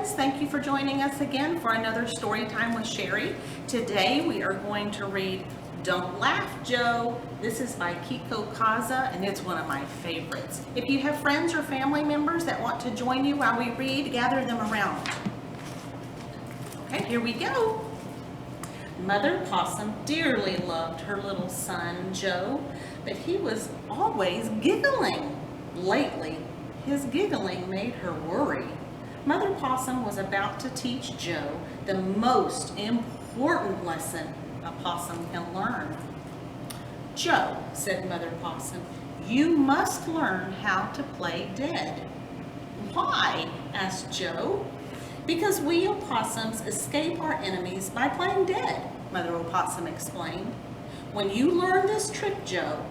kids, thank you for joining us again for another story time with Sherry. Today we are going to read Don't Laugh, Joe. This is by Keiko Kasza and it's one of my favorites. If you have friends or family members that want to join you while we read, gather them around. Okay, here we go. Mother Possum dearly loved her little son, Joe, but he was always giggling. Lately, his giggling made her worry. Mother Possum was about to teach Joe the most important lesson a possum can learn. Joe, said Mother Possum, you must learn how to play dead. Why? Asked Joe. Because we opossums escape our enemies by playing dead, Mother Opossum explained. When you learn this trick, Joe,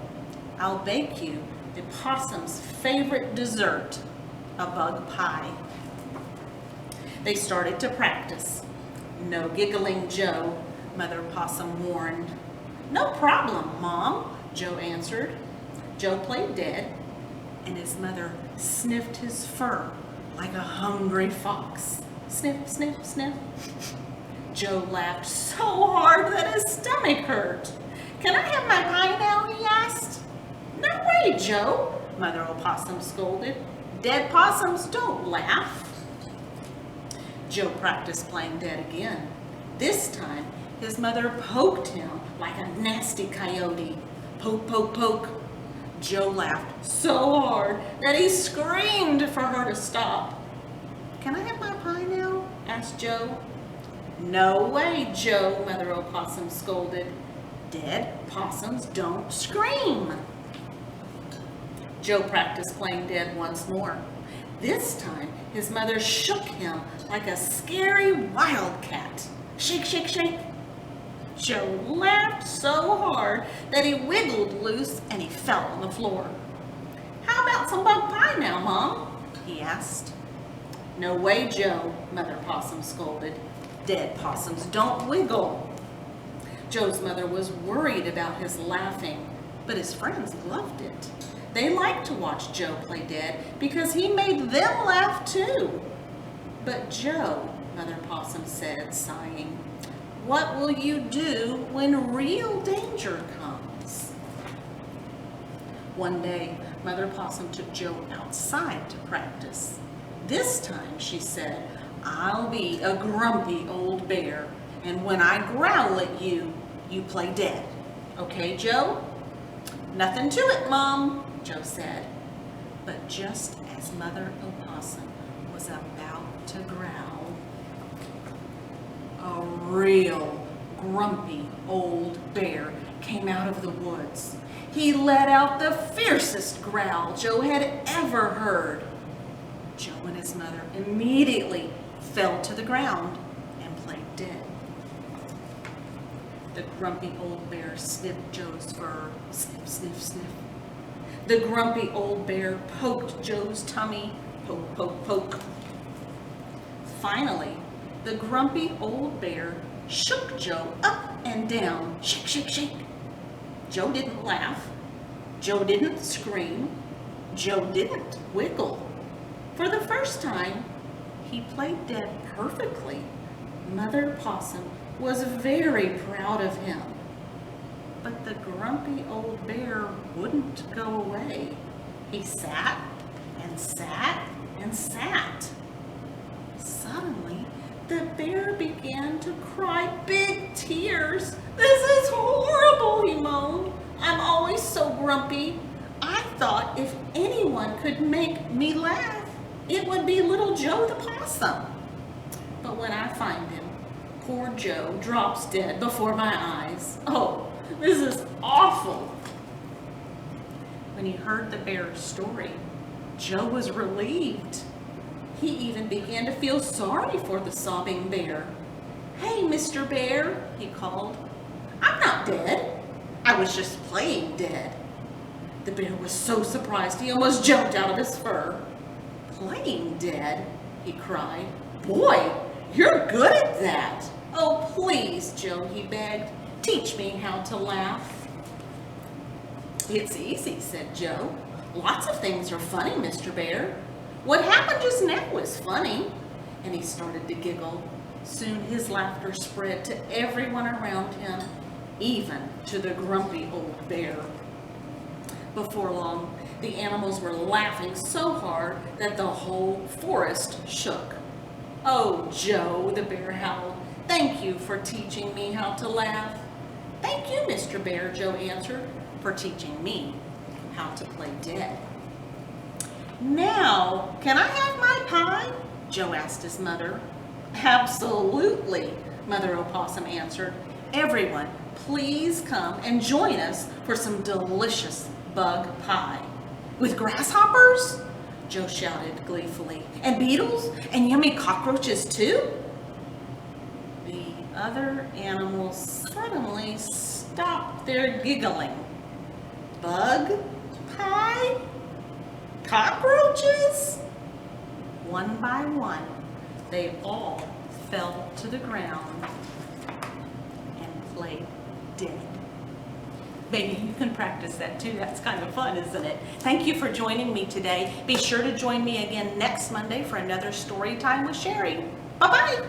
I'll bake you the possum's favorite dessert, a bug pie. They started to practice. No giggling, Joe, Mother Possum warned. No problem, Mom, Joe answered. Joe played dead, and his mother sniffed his fur like a hungry fox. Sniff, sniff, sniff. Joe laughed so hard that his stomach hurt. Can I have my pie now, he asked. No way, Joe, Mother Opossum scolded. Dead possums don't laugh. Joe practiced playing dead again. This time, his mother poked him like a nasty coyote. Poke, poke, poke. Joe laughed so hard that he screamed for her to stop. Can I have my pie now? Asked Joe. No way, Joe, Mother Opossum scolded. Dead possums don't scream. Joe practiced playing dead once more. This time, his mother shook him like a scary wildcat. Shake, shake, shake. Joe laughed so hard that he wiggled loose and he fell on the floor. How about some bug pie now, Mom? He asked. No way, Joe, Mother Possum scolded. Dead possums don't wiggle. Joe's mother was worried about his laughing, but his friends loved it. They liked to watch Joe play dead because he made them laugh too. But Joe, Mother Possum said, sighing, what will you do when real danger comes? One day, Mother Possum took Joe outside to practice. This time, she said, I'll be a grumpy old bear, and when I growl at you, you play dead. Okay, Joe? Nothing to it, Mom, Joe said. But just as Mother Opossum was about to growl, a real grumpy old bear came out of the woods. He let out the fiercest growl Joe had ever heard. Joe and his mother immediately fell to the ground and played dead. The grumpy old bear sniffed Joe's fur. Sniff, sniff, sniff. The grumpy old bear poked Joe's tummy. Poke, poke, poke. Finally, the grumpy old bear shook Joe up and down. Shake, shake, shake. Joe didn't laugh. Joe didn't scream. Joe didn't wiggle. For the first time, he played dead perfectly. Mother Possum was very proud of him. But the grumpy old bear wouldn't go away. He sat and sat and sat. Suddenly, the bear began to cry big tears. This is horrible, he moaned. I'm always so grumpy. I thought if anyone could make me laugh, it would be little Joe the possum. But when I find him, poor Joe drops dead before my eyes. Oh, this is awful. When he heard the bear's story, Joe was relieved. He even began to feel sorry for the sobbing bear. Hey, Mr. Bear, he called. I'm not dead. I was just playing dead. The bear was so surprised he almost jumped out of his fur. Playing dead, he cried. Boy, you're good at that. Oh, please, Joe, he begged. Teach me how to laugh. It's easy, said Joe. Lots of things are funny, Mr. Bear. What happened just now was funny. and he started to giggle. Soon his laughter spread to everyone around him, even to the grumpy old bear. Before long, the animals were laughing so hard that the whole forest shook. "Oh, Joe," the bear howled, "thank you for teaching me how to laugh." "Thank you, Mr. Bear," Joe answered, "for teaching me how to play dead." "Now, can I have my pie?" Joe asked his mother. "Absolutely," Mother Opossum answered. "Everyone, please come and join us for some delicious bug pie." "With grasshoppers?" Joe shouted gleefully. "And beetles? And yummy cockroaches too?" The other animals suddenly stopped their giggling. Bug pie? Cockroaches? One by one, they all fell to the ground and played dead. Maybe you can practice that too. That's kind of fun, isn't it? Thank you for joining me today. Be sure to join me again next Monday for another story time with Sherrie. Bye-bye.